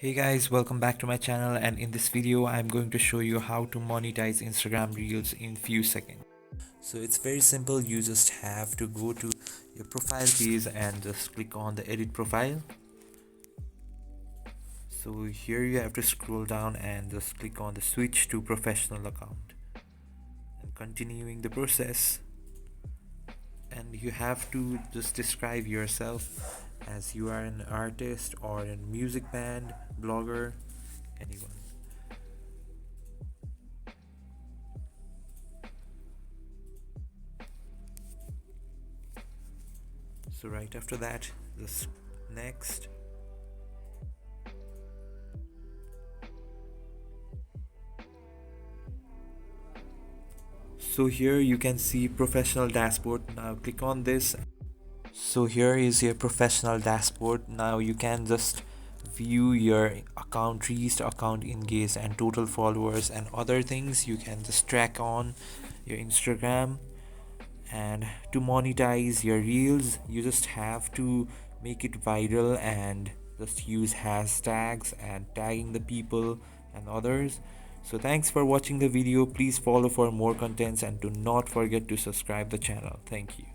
Hey guys, welcome back to my channel, and in this video I'm going to show you how to monetize Instagram Reels in few seconds. So it's very simple. You just have to go to your profile page and just click on the edit profile. So here you have to scroll down and just click on the switch to professional account and continuing the process. And you have to just describe yourself as you are an artist or a music band, blogger, anyone. So right after that, just next. So here you can see professional dashboard. Now click on this. So here is your professional dashboard. Now you can just view your account reached, account engaged, and total followers and other things. You can just track on your Instagram. And to monetize your reels, you just have to make it viral and just use hashtags and tagging the people and others. So thanks for watching the video. Please follow for more contents and do not forget to subscribe the channel. Thank you.